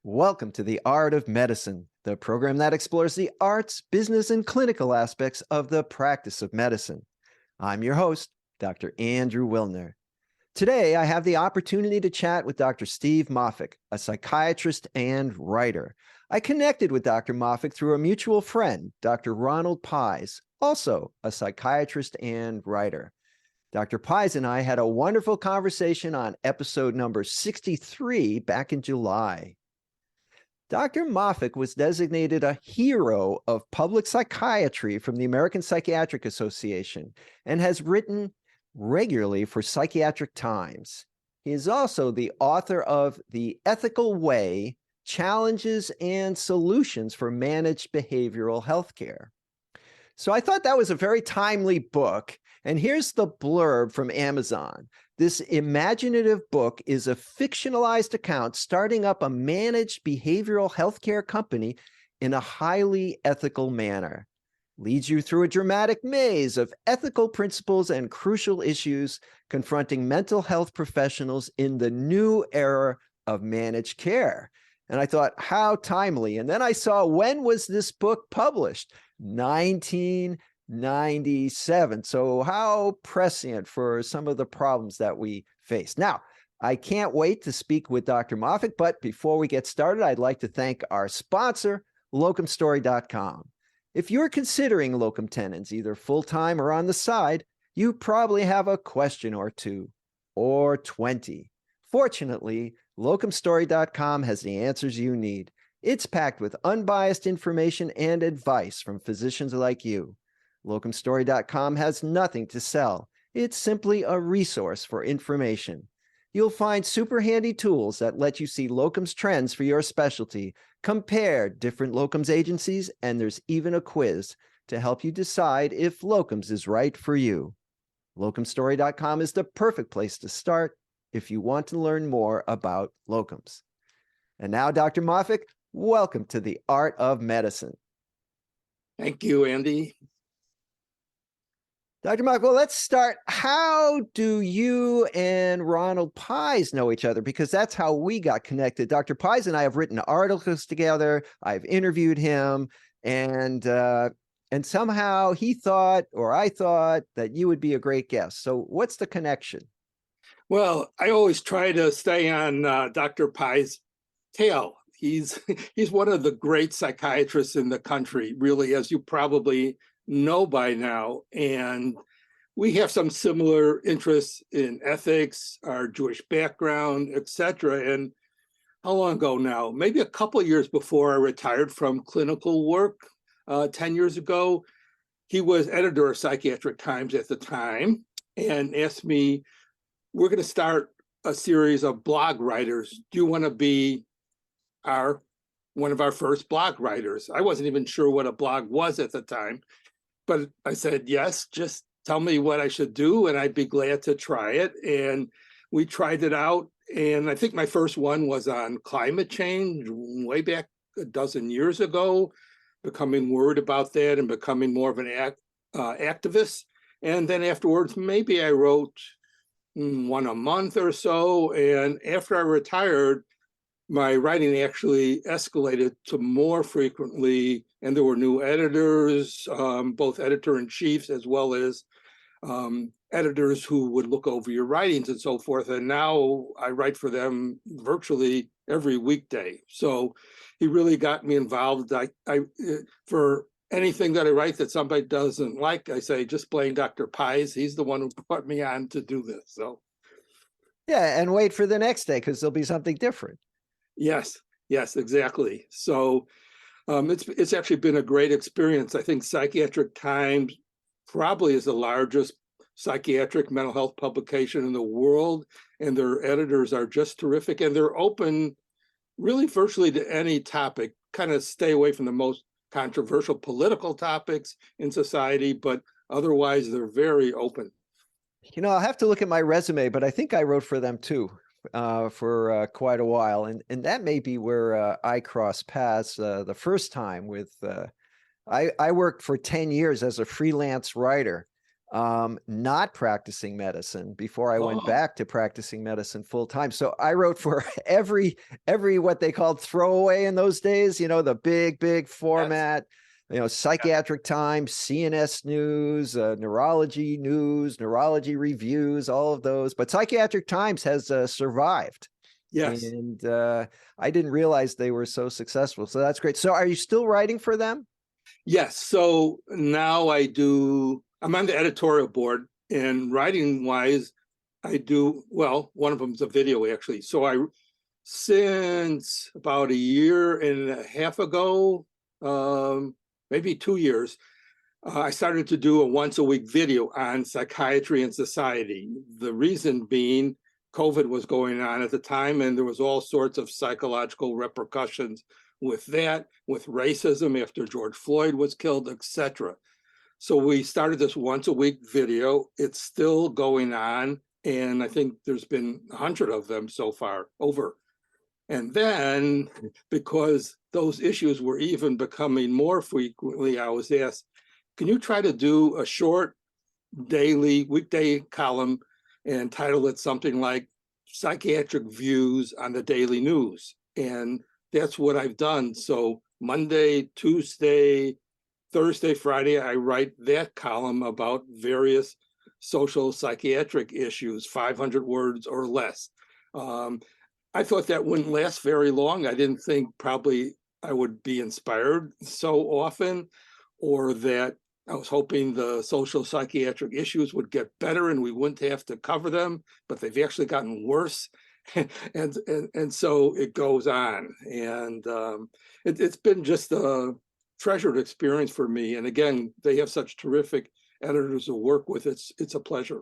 Welcome to The Art of Medicine, the program that explores the arts, business, and clinical aspects of the practice of medicine. I'm your host, Dr. Andrew Wilner. Today, I have the opportunity to chat with Dr. Steve Moffic, a psychiatrist and writer. I connected with Dr. Moffic through a mutual friend, Dr. Ronald Pies, also a psychiatrist and writer. Dr. Pies and I had a wonderful conversation on episode number 63 back in July. Dr. Moffic was designated a hero of public psychiatry from the American Psychiatric Association and has written regularly for Psychiatric Times. He is also the author of The Ethical Way: Challenges and Solutions for Managed Behavioral Healthcare. So I thought that was a very timely book. And here's the blurb from Amazon. This imaginative book is a fictionalized account starting up a managed behavioral healthcare company in a highly ethical manner. Leads you through a dramatic maze of ethical principles and crucial issues confronting mental health professionals in the new era of managed care. And I thought, how timely. And then I saw, when was this book published? 1997. So how prescient for some of the problems that we face. Now, I can't wait to speak with Dr. Moffic, but before we get started, I'd like to thank our sponsor, locumstory.com. If you're considering locum tenens, either full-time or on the side, you probably have a question or two, or 20. Fortunately, locumstory.com has the answers you need. It's packed with unbiased information and advice from physicians like you. Locumstory.com has nothing to sell. It's simply a resource for information. You'll find super handy tools that let you see locums trends for your specialty, compare different locums agencies, and there's even a quiz to help you decide if locums is right for you. Locumstory.com is the perfect place to start if you want to learn more about locums. And now, Dr. Moffic, welcome to The Art of Medicine. Thank you, Andy. Dr. Moffic, well, let's start. How do you and Ronald Pies know each other? Because that's how we got connected. Dr. Pies and I have written articles together. I've interviewed him, and somehow he thought, or I thought, that you would be a great guest. So what's the connection? Well, I always try to stay on Dr. Pies' tail. He's one of the great psychiatrists in the country, really, as you probably know by now. And we have some similar interests in ethics, our Jewish background, etc. And how long ago now? Maybe a couple of years before I retired from clinical work, 10 years ago, he was editor of Psychiatric Times at the time and asked me, we're going to start a series of blog writers. Do you want to be one of our first blog writers? I wasn't even sure what a blog was at the time, but I said, yes, just tell me what I should do and I'd be glad to try it. And we tried it out. And I think my first one was on climate change way back a dozen years ago, becoming worried about that and becoming more of an activist. And then afterwards, maybe I wrote one a month or so. And after I retired, my writing actually escalated to more frequently, and there were new editors, both editor-in-chiefs as well as editors who would look over your writings and so forth. And now I write for them virtually every weekday. So he really got me involved. For anything that I write that somebody doesn't like, I say, just blame Dr. Pies. He's the one who put me on to do this. So, yeah, and wait for the next day because there'll be something different. Yes, exactly. So it's actually been a great experience. I think Psychiatric Times probably is the largest psychiatric mental health publication in the world, and their editors are just terrific, and they're open really virtually to any topic. Kind of stay away from the most controversial political topics in society, but otherwise they're very open. You know, I'll have to look at my resume, but I think I wrote for them too for quite a while. And that may be where I crossed paths the first time with, I worked for 10 years as a freelance writer not practicing medicine before I went Oh, back to practicing medicine full time. So I wrote for every what they called throwaway in those days, the big yes. format, Psychiatric Times, CNS News, neurology news, neurology reviews, all of those. But Psychiatric Times has survived. Yes. And I didn't realize they were so successful. So that's great. So are you still writing for them? Yes. So now I'm on the editorial board, and writing wise, I do, well, one of them is a video actually. So since about a year and a half ago, maybe 2 years, I started to do a once a week video on psychiatry and society. The reason being, COVID was going on at the time, and there was all sorts of psychological repercussions with that, with racism after George Floyd was killed, etc. So we started this once a week video. It's still going on, and I think there's been 100 of them so far, over. And then, because those issues were even becoming more frequently, I was asked, can you try to do a short daily, weekday column and title it something like Psychiatric Views on the Daily News? And that's what I've done. So Monday, Tuesday, Thursday, Friday, I write that column about various social psychiatric issues, 500 words or less. I thought that wouldn't last very long. I didn't think probably I would be inspired so often, or that I was hoping the social psychiatric issues would get better and we wouldn't have to cover them, but they've actually gotten worse. and so it goes on. And it's been just a treasured experience for me. And again, they have such terrific editors to work with. It's a pleasure.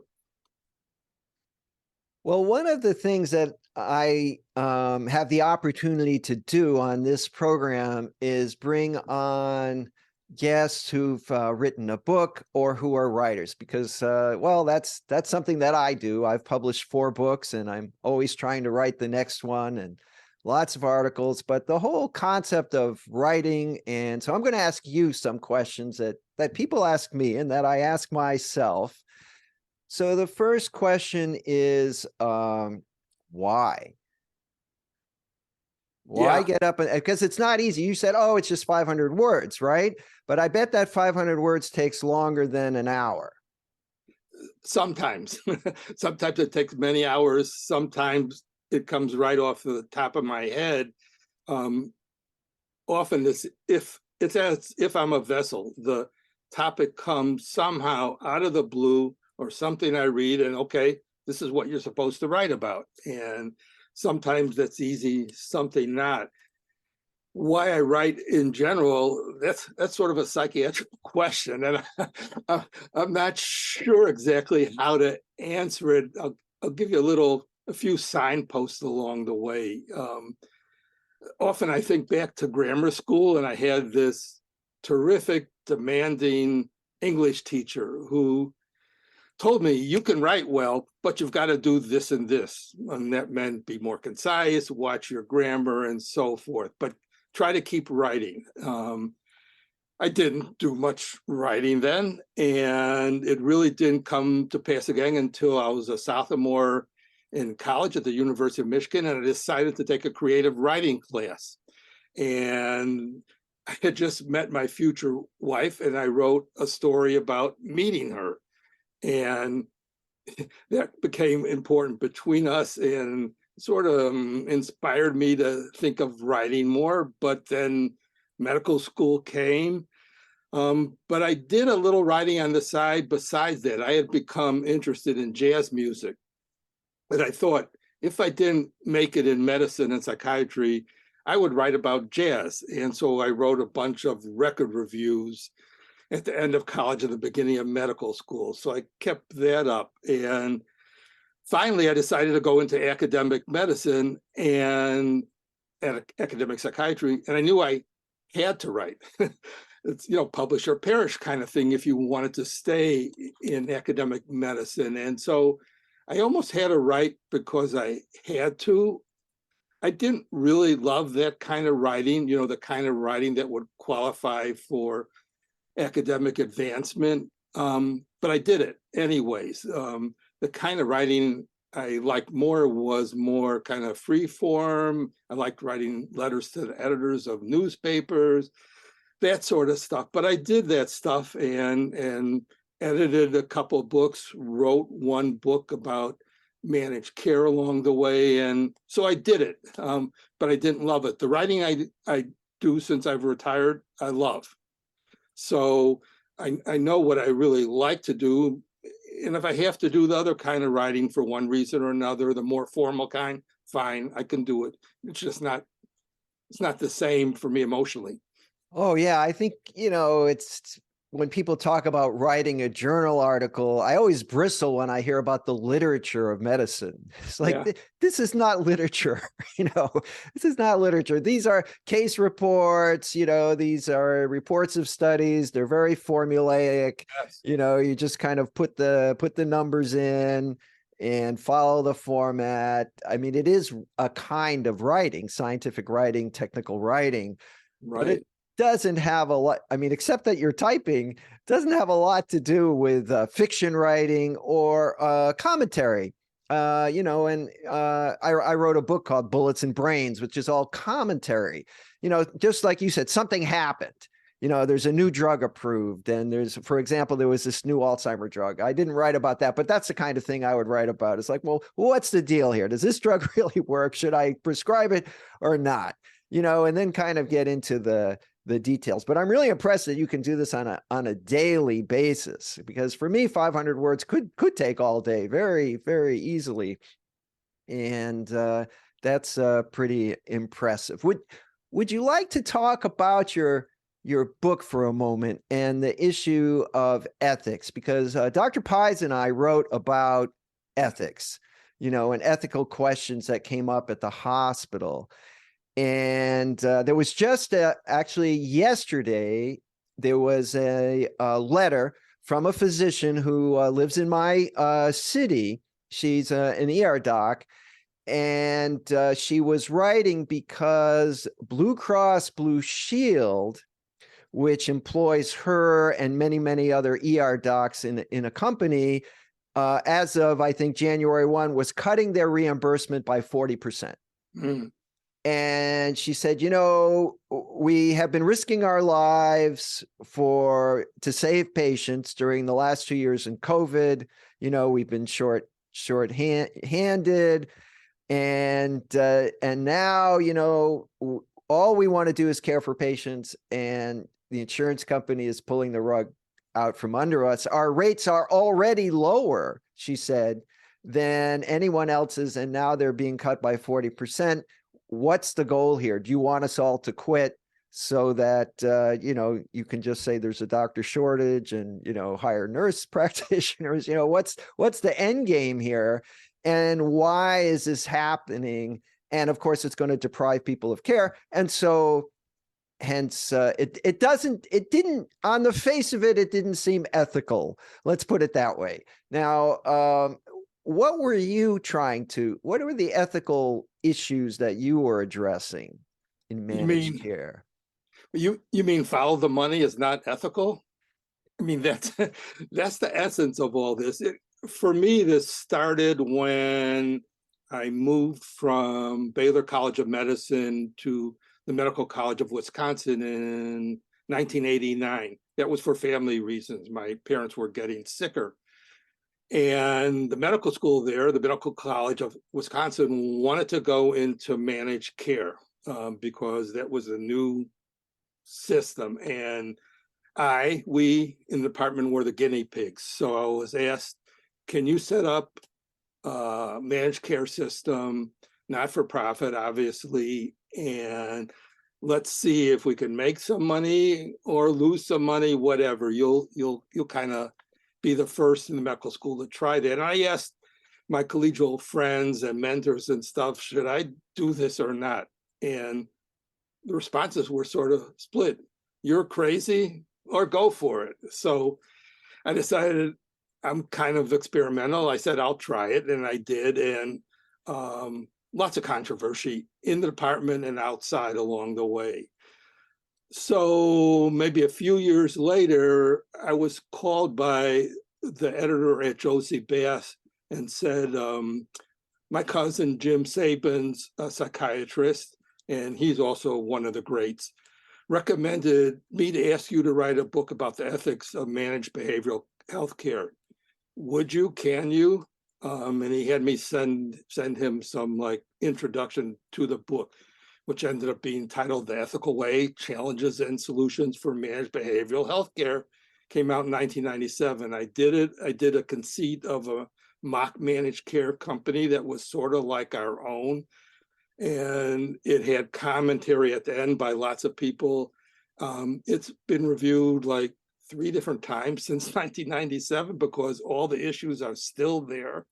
Well, one of the things that I have the opportunity to do on this program is bring on guests who've written a book or who are writers, because, well, that's something that I do. I've published 4 books, and I'm always trying to write the next one, and lots of articles. But the whole concept of writing, and so I'm going to ask you some questions that people ask me and that I ask myself. So the first question is, why? Why get up? Because it's not easy. You said, oh, it's just 500 words, right? But I bet that 500 words takes longer than an hour. Sometimes. Sometimes it takes many hours. Sometimes it comes right off the top of my head. Often it's as if I'm a vessel. The topic comes somehow out of the blue, or something I read, and okay, this is what you're supposed to write about. And sometimes that's easy, something not. Why I write in general, that's sort of a psychiatric question, and I'm not sure exactly how to answer it. I'll give you a few signposts along the way. Often I think back to grammar school, and I had this terrific, demanding English teacher who told me, you can write well, but you've got to do this and this. And that meant be more concise, watch your grammar, and so forth, but try to keep writing. I didn't do much writing then, and it really didn't come to pass again until I was a sophomore in college at the University of Michigan, and I decided to take a creative writing class. And I had just met my future wife, and I wrote a story about meeting her. And that became important between us and sort of inspired me to think of writing more. But then medical school came. But I did a little writing on the side besides that. I had become interested in jazz music. And I thought, if I didn't make it in medicine and psychiatry, I would write about jazz. And so I wrote a bunch of record reviews at the end of college and the beginning of medical school. So I kept that up. And finally, I decided to go into academic medicine and academic psychiatry. And I knew I had to write. It's, publish or perish kind of thing if you wanted to stay in academic medicine. And so I almost had to write because I had to. I didn't really love that kind of writing, the kind of writing that would qualify for academic advancement. But I did it anyways. The kind of writing I liked more was more kind of free form. I liked writing letters to the editors of newspapers, that sort of stuff. But I did that stuff and edited a couple of books, wrote one book about managed care along the way. And so I did it, but I didn't love it. The writing I do since I've retired, I love. So I know what I really like to do. And if I have to do the other kind of writing for one reason or another, the more formal kind, fine, I can do it. It's just not, it's not the same for me emotionally. Oh, yeah. I think, it's when people talk about writing a journal article, I always bristle when I hear about the literature of medicine. It's like, Yeah. this is not literature, this is not literature. These are case reports, these are reports of studies. They're very formulaic. Yes. You just kind of put the numbers in and follow the format. I mean, it is a kind of writing, scientific writing, technical writing, but Right. it doesn't have a lot. I mean, except that you're typing, doesn't have a lot to do with fiction writing or commentary. I wrote a book called Bullets and Brains, which is all commentary. Just like you said, something happened. There's a new drug approved, and for example, there was this new Alzheimer drug. I didn't write about that, but that's the kind of thing I would write about. It's like, well, what's the deal here? Does this drug really work? Should I prescribe it or not? And then kind of get into the details. But I'm really impressed that you can do this on a daily basis, because for me, 500 words could take all day very, very easily. And that's pretty impressive. Would you like to talk about your book for a moment and the issue of ethics? Because Dr. Pies and I wrote about ethics, and ethical questions that came up at the hospital. And there was just actually yesterday, there was a letter from a physician who lives in my city. She's an ER doc, and she was writing because Blue Cross Blue Shield, which employs her and many, many other ER docs in a company, as of, I think, January 1, was cutting their reimbursement by 40%. Mm. And she said, we have been risking our lives to save patients during the last 2 years in COVID. We've been short-handed. And now, all we want to do is care for patients, and the insurance company is pulling the rug out from under us. Our rates are already lower, she said, than anyone else's, and now they're being cut by 40%. What's the goal here? Do you want us all to quit so that, you can just say there's a doctor shortage and, hire nurse practitioners? What's the end game here? And why is this happening? And of course, it's going to deprive people of care. And so hence, it didn't, on the face of it, it didn't seem ethical. Let's put it that way. Now, what were the ethical issues that you were addressing in managed care? You mean follow the money is not ethical? I mean, that's the essence of all this. For me, this started when I moved from Baylor College of Medicine to the Medical College of Wisconsin in 1989. That was for family reasons. My parents were getting sicker. And the medical school there, the Medical College of Wisconsin, wanted to go into managed care because that was a new system. And we in the department were the guinea pigs. So I was asked, can you set up a managed care system, not for profit, obviously, and let's see if we can make some money or lose some money, whatever. You'll kind of be the first in the medical school to try that. And I asked my collegial friends and mentors and stuff, should I do this or not? And the responses were sort of split. You're crazy, or go for it. So I decided I'm kind of experimental. I said, I'll try it. And I did. And lots of controversy in the department and outside along the way. So maybe a few years later, I was called by the editor at Josie Bass and said, my cousin Jim Sabin's a psychiatrist, and he's also one of the greats, recommended me to ask you to write a book about the ethics of managed behavioral health care. Would you, can you? And he had me send him some like introduction to the book, which ended up being titled The Ethical Way, Challenges and Solutions for Managed Behavioral Healthcare. Came out in 1997. I did a conceit of a mock managed care company that was sort of like our own. And it had commentary at the end by lots of people. It's been reviewed like 3 different times since 1997 because all the issues are still there.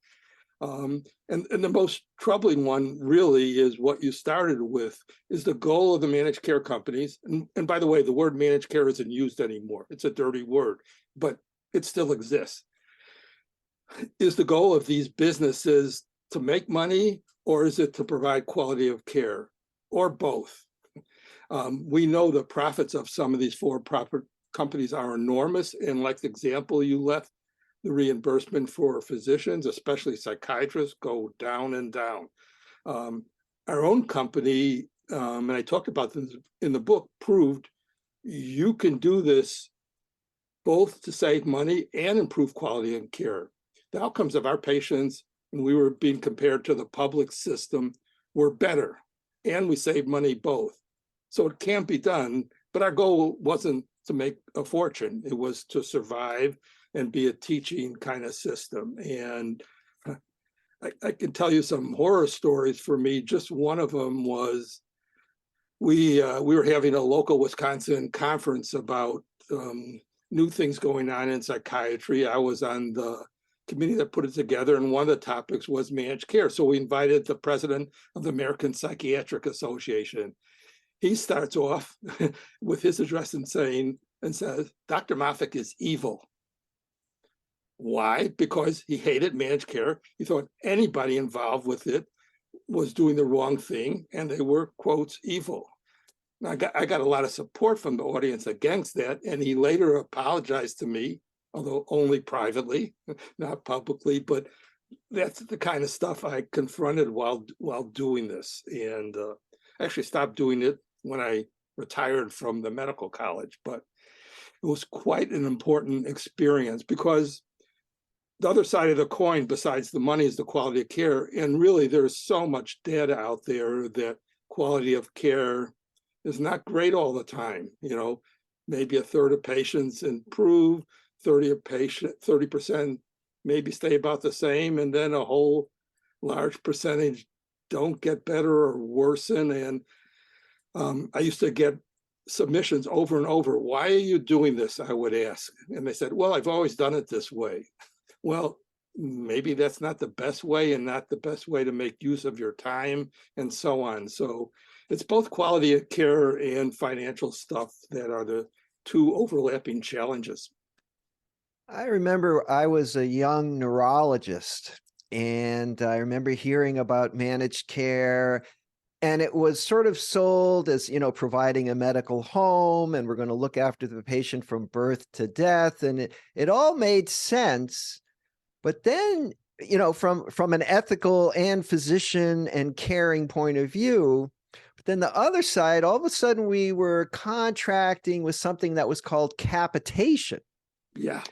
And the most troubling one really is what you started with, is the goal of the managed care companies. And by the way, the word managed care isn't used anymore. It's a dirty word, but it still exists. Is the goal of these businesses to make money, or is it to provide quality of care, or both? We know the profits of some of these for-profit companies are enormous. And like the example you left, the reimbursement for physicians, especially psychiatrists, go down and down. Our own company, and I talked about this in the book, proved you can do this both to save money and improve quality of care. The outcomes of our patients, when we were being compared to the public system, were better, and we saved money both. So it can be done, but our goal wasn't to make a fortune. It was to survive and be a teaching kind of system. And I can tell you some horror stories for me. Just one of them was we were having a local Wisconsin conference about new things going on in psychiatry. I was on the committee that put it together, and one of the topics was managed care. So we invited the president of the American Psychiatric Association. He starts off with his address and says, Dr. Moffic is evil. Why? Because he hated managed care. He thought anybody involved with it was doing the wrong thing, and they were, quotes, evil. Now, I got a lot of support from the audience against that, and he later apologized to me, although only privately, not publicly. But that's the kind of stuff I confronted while doing this. And I actually stopped doing it when I retired from the medical college. But it was quite an important experience, because the other side of the coin, besides the money, is the quality of care. And really, there's so much data out there that quality of care is not great all the time. You know, maybe a third of patients improve, 30% maybe stay about the same, and then a whole large percentage don't get better or worsen. And I used to get submissions over and over. Why are you doing this? I would ask. And they said, well, I've always done it this way. Well, maybe that's not the best way, and not the best way to make use of your time, and so on. So it's both quality of care and financial stuff that are the 2 overlapping challenges. I remember I was a young neurologist, and I remember hearing about managed care, and it was sort of sold as, you know, providing a medical home, and we're going to look after the patient from birth to death. And it all made sense. But then, you know, from an ethical and physician and caring point of view, but then the other side, all of a sudden we were contracting with something that was called capitation. Yeah.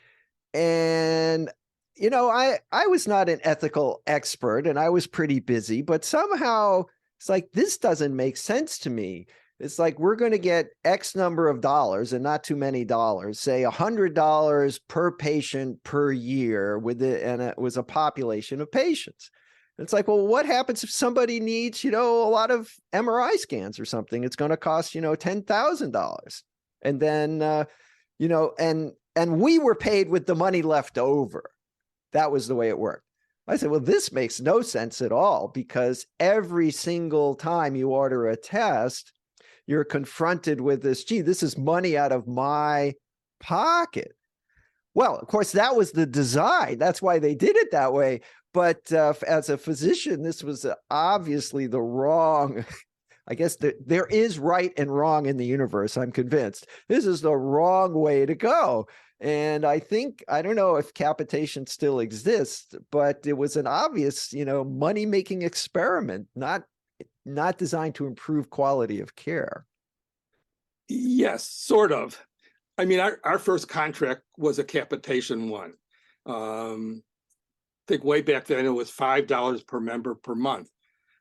And, you know, I was not an ethical expert, and I was pretty busy, but somehow it's like, this doesn't make sense to me. It's like, we're going to get X number of dollars, and not too many dollars, say $100 per patient per year with it. And it was a population of patients. It's like, well, what happens if somebody needs, you know, a lot of MRI scans or something? It's going to cost, you know, $10,000. And then, you know, and we were paid with the money left over. That was the way it worked. I said, well, this makes no sense at all, because every single time you order a test, you're confronted with this, gee, this is money out of my pocket. Well, of course, that was the design. That's why they did it that way. But as a physician, this was obviously the wrong I guess there is right and wrong in the universe. I'm convinced this is the wrong way to go. And I think, I don't know if capitation still exists, but it was an obvious, money-making experiment, not designed to improve quality of care. Yes, sort of. I mean, our first contract was a capitation one. I think way back then it was $5 per member per month.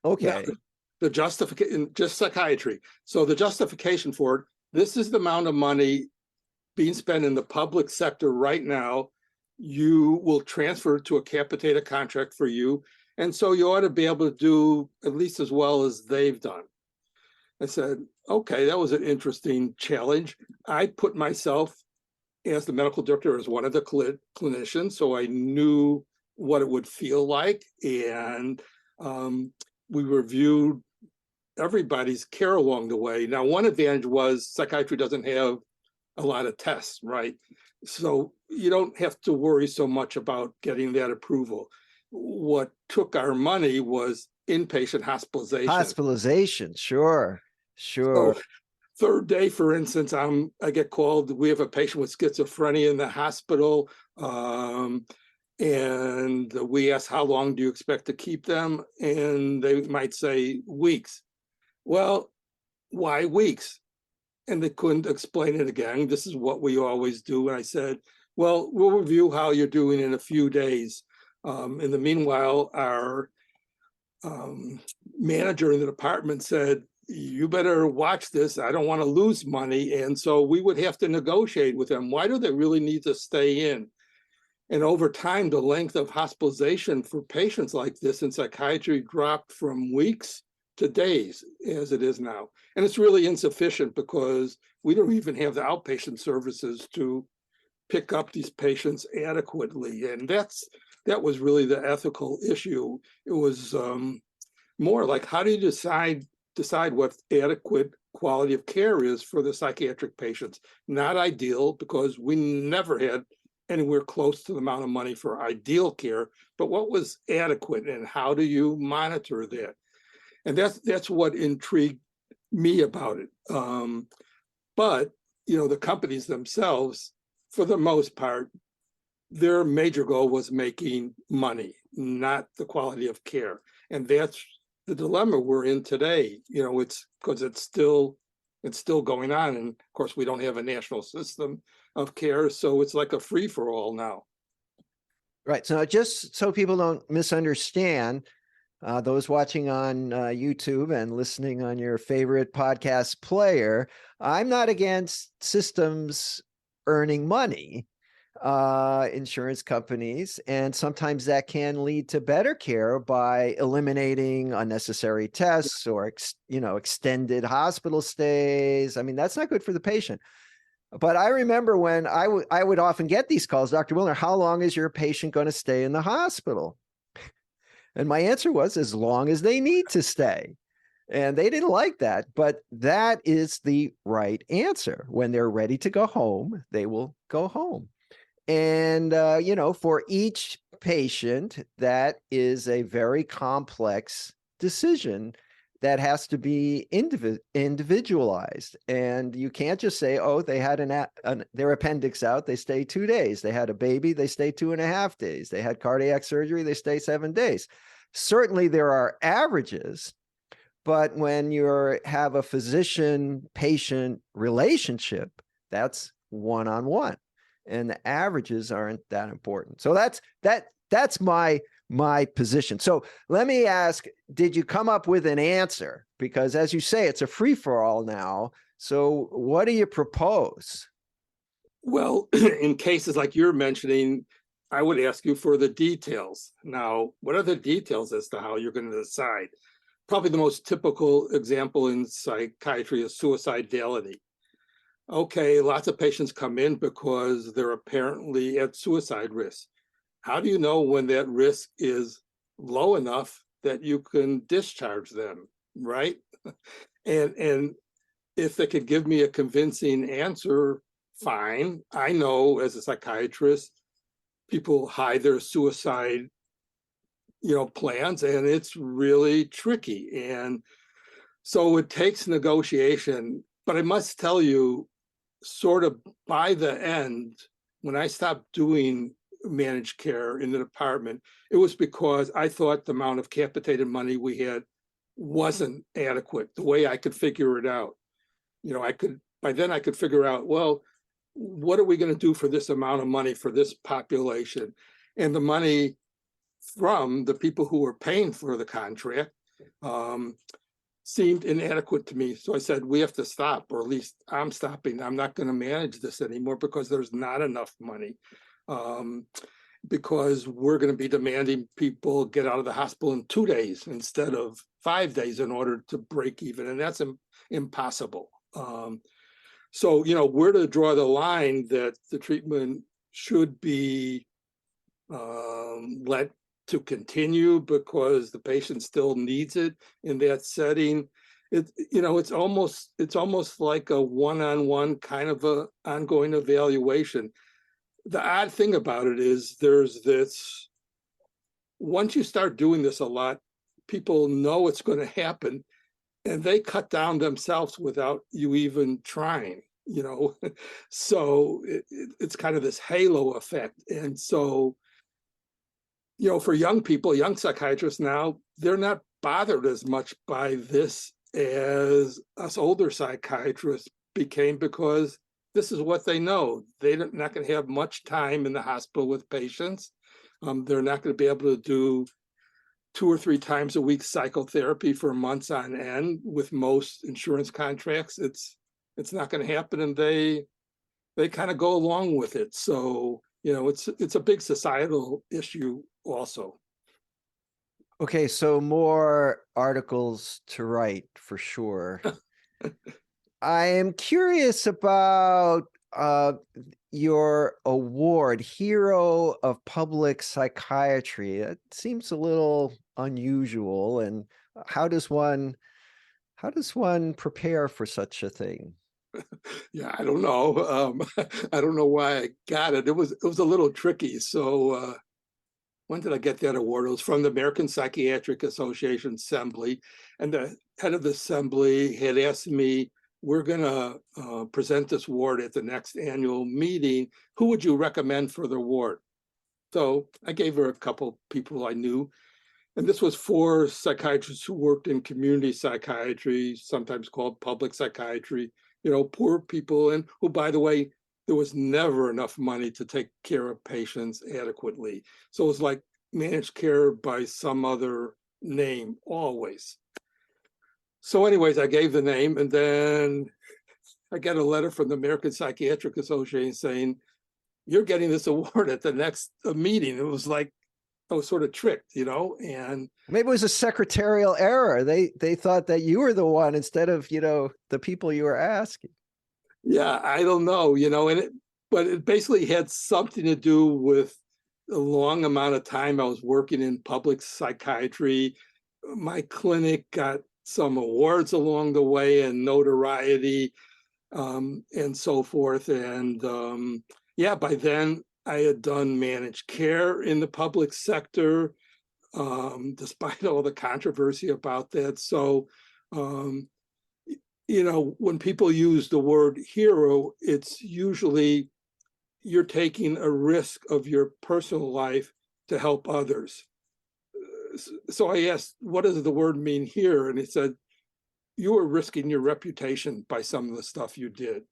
Okay. Now, the justification, just psychiatry. So the justification for it, this is the amount of money being spent in the public sector right now. You will transfer to a capitated contract for you. And so you ought to be able to do at least as well as they've done. I said, okay, that was an interesting challenge. I put myself as the medical director as one of the clinicians, so I knew what it would feel like. And we reviewed everybody's care along the way. Now, one advantage was psychiatry doesn't have a lot of tests, right? So you don't have to worry so much about getting that approval. What took our money was inpatient hospitalization. Hospitalization, sure. So third day, for instance, I get called, we have a patient with schizophrenia in the hospital, and we ask, how long do you expect to keep them? And they might say weeks. Well, why weeks? And they couldn't explain it again. This is what we always do. And I said, well, we'll review how you're doing in a few days. In the meanwhile, our manager in the department said, you better watch this. I don't want to lose money. And so we would have to negotiate with them. Why do they really need to stay in? And over time, the length of hospitalization for patients like this in psychiatry dropped from weeks to days, as it is now. And it's really insufficient because we don't even have the outpatient services to pick up these patients adequately. And that was really the ethical issue. It was more like, how do you decide what adequate quality of care is for the psychiatric patients? Not ideal, because we never had anywhere close to the amount of money for ideal care, but what was adequate, and how do you monitor that? And that's what intrigued me about it. But the companies themselves, for the most part, their major goal was making money, not the quality of care. And that's the dilemma we're in today. It's because it's still going on. And of course, we don't have a national system of care. So it's like a free for all now. Right. So just so people don't misunderstand, those watching on YouTube and listening on your favorite podcast player, I'm not against systems earning money, insurance companies, and sometimes that can lead to better care by eliminating unnecessary tests or extended hospital stays. I mean, that's not good for the patient. But I remember when I would often get these calls, Dr. Wilner, how long is your patient going to stay in the hospital? And my answer was, as long as they need to stay. And they didn't like that, but that is the right answer. When they're ready to go home, they will go home. And, for each patient, that is a very complex decision that has to be individualized. And you can't just say, oh, they had their appendix out, they stay 2 days. They had a baby, they stay 2.5 days. They had cardiac surgery, they stay 7 days. Certainly there are averages, but when you have a physician-patient relationship, that's one-on-one, and the averages aren't that important. So that's my position. So let me ask, did you come up with an answer? Because as you say, it's a free-for-all now. So what do you propose? Well, in cases like you're mentioning, I would ask you for the details. Now, what are the details as to how you're going to decide? Probably the most typical example in psychiatry is suicidality. Okay, lots of patients come in because they're apparently at suicide risk. How do you know when that risk is low enough that you can discharge them, right? And if they could give me a convincing answer, fine. I know as a psychiatrist, people hide their suicide, plans, and it's really tricky. And So it takes negotiation, but I must tell you, sort of by the end, when I stopped doing managed care in the department, it was because I thought the amount of capitated money we had wasn't adequate, the way I could figure it out. By then I could figure out, well, what are we going to do for this amount of money for this population? And the money from the people who were paying for the contract seemed inadequate to me. So I said, we have to stop, or at least I'm stopping. I'm not going to manage this anymore because there's not enough money. Because we're going to be demanding people get out of the hospital in 2 days instead of 5 days in order to break even. And that's impossible. So, where to draw the line that the treatment should be let to continue because the patient still needs it in that setting. It's almost like a one-on-one kind of a ongoing evaluation. The odd thing about it is there's this, once you start doing this a lot, people know it's going to happen and they cut down themselves without you even trying, so it's kind of this halo effect. And so, for young people, young psychiatrists now, they're not bothered as much by this as us older psychiatrists became, because this is what they know. They're not going to have much time in the hospital with patients. They're not going to be able to do 2 or 3 times a week psychotherapy for months on end with most insurance contracts. It's not going to happen, and they kind of go along with it. So, it's a big societal issue also. Okay, so more articles to write for sure. I am curious about your award, Hero of Public Psychiatry. It seems a little unusual. And how does one prepare for such a thing? Yeah, I don't know. I don't know why I got it. It was a little tricky. So when did I get that award? It was from the American Psychiatric Association Assembly, and the head of the assembly had asked me, we're going to present this award at the next annual meeting. Who would you recommend for the award? So I gave her a couple people I knew. And this was 4 psychiatrists who worked in community psychiatry, sometimes called public psychiatry, poor people, and who, by the way, there was never enough money to take care of patients adequately. So it was like managed care by some other name, always. So anyways, I gave the name, and then I got a letter from the American Psychiatric Association saying, you're getting this award at the next meeting. It was like, I was sort of tricked, and maybe it was a secretarial error. They thought that you were the one instead of, the people you were asking. Yeah, I don't know, but it basically had something to do with a long amount of time I was working in public psychiatry. My clinic got some awards along the way and notoriety, and so forth. And by then I had done managed care in the public sector, despite all the controversy about that. So, when people use the word hero, it's usually you're taking a risk of your personal life to help others. So I asked, what does the word mean here? And he said, you were risking your reputation by some of the stuff you did.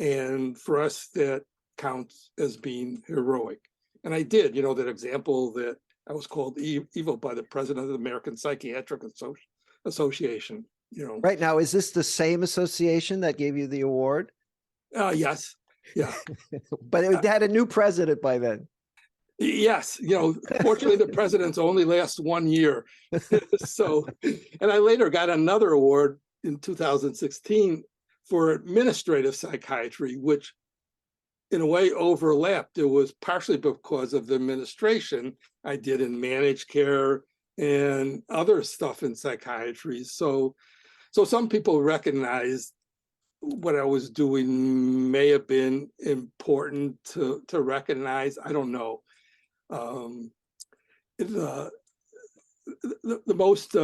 And for us, that counts as being heroic. And I did, that example that I was called evil by the president of the American Psychiatric Association. Right now, is this the same association that gave you the award? Yes. Yeah. But it had a new president by then. Yes. Fortunately, the president's only lasts 1 year. So, and I later got another award in 2016 for administrative psychiatry, which in a way overlapped. It was partially because of the administration I did in managed care and other stuff in psychiatry. So some people recognized what I was doing may have been important to recognize. I don't know. The most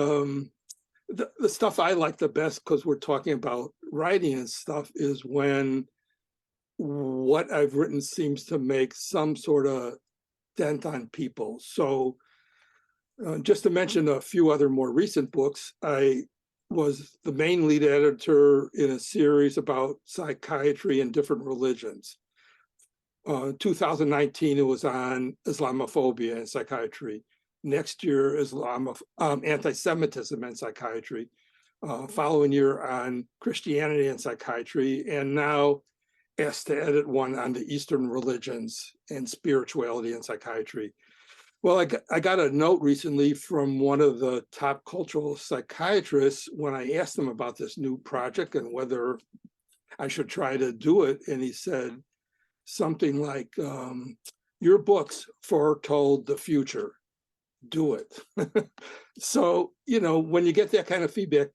the stuff I like the best, because we're talking about writing and stuff, is when what I've written seems to make some sort of dent on people. So just to mention a few other more recent books, I was the main lead editor in a series about psychiatry and different religions. 2019, it was on Islamophobia and psychiatry. Next year, anti-Semitism and psychiatry. Following year on Christianity and psychiatry, and now asked to edit one on the Eastern religions and spirituality and psychiatry. Well, I got a note recently from one of the top cultural psychiatrists when I asked him about this new project and whether I should try to do it. And he said something like, your books foretold the future, do it. So, when you get that kind of feedback,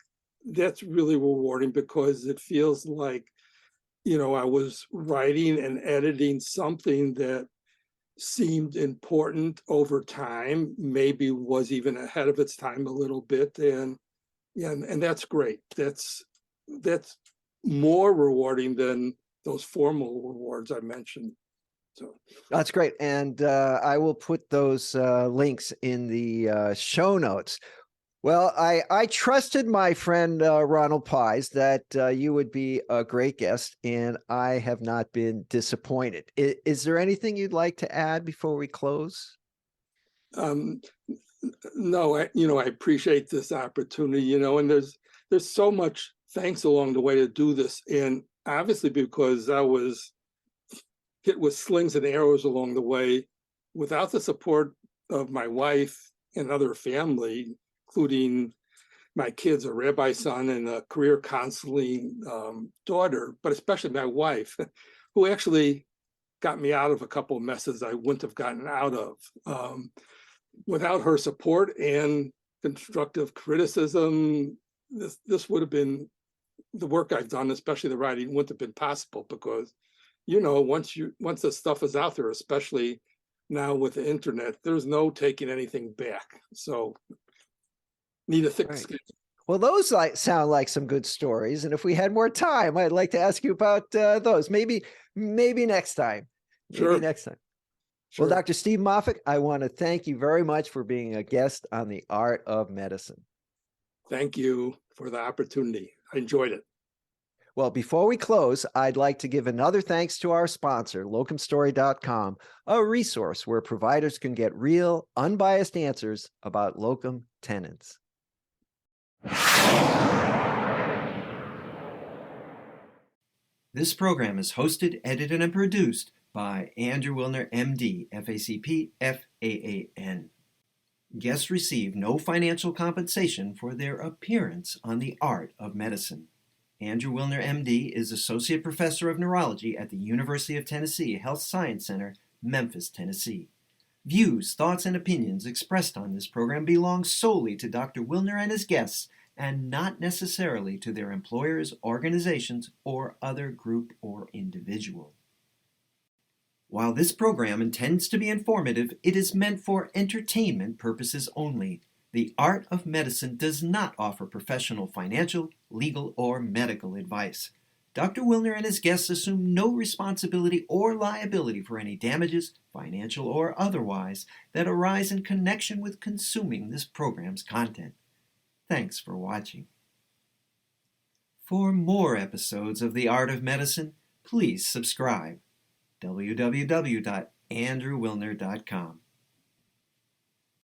that's really rewarding, because it feels like, I was writing and editing something that seemed important over time, maybe was even ahead of its time a little bit. And that's great. That's more rewarding than those formal rewards I mentioned. So that's great. And I will put those links in the show notes. Well, I trusted my friend Ronald Pies that you would be a great guest, and I have not been disappointed. Is there anything you'd like to add before we close? No, I appreciate this opportunity, and there's so much thanks along the way to do this. And obviously, because I was hit with slings and arrows along the way, without the support of my wife and other family, including my kids, a rabbi son and a career counseling daughter, but especially my wife, who actually got me out of a couple of messes I wouldn't have gotten out of. Without her support and constructive criticism, this would have been, the work I've done, especially the writing, wouldn't have been possible, because, once the stuff is out there, especially now with the internet, there's no taking anything back. So need a thick skin. Well, those sound like some good stories. And if we had more time, I'd like to ask you about those. Maybe next time. Sure. Next time. Sure. Well, Dr. Steve Moffic, I want to thank you very much for being a guest on The Art of Medicine. Thank you for the opportunity. I enjoyed it. Well, before we close, I'd like to give another thanks to our sponsor, locumstory.com, a resource where providers can get real, unbiased answers about locum tenens. This program is hosted, edited, and produced by Andrew Wilner, MD, FACP, FAAN. Guests receive no financial compensation for their appearance on The Art of Medicine. Andrew Wilner, MD, is Associate Professor of Neurology at the University of Tennessee Health Science Center, Memphis, Tennessee. Views, thoughts, and opinions expressed on this program belong solely to Dr. Wilner and his guests, and not necessarily to their employers, organizations, or other group or individual. While this program intends to be informative, it is meant for entertainment purposes only. The Art of Medicine does not offer professional financial, legal, or medical advice. Dr. Wilner and his guests assume no responsibility or liability for any damages, financial or otherwise, that arise in connection with consuming this program's content. Thanks for watching. For more episodes of The Art of Medicine, please subscribe. www.andrewwilner.com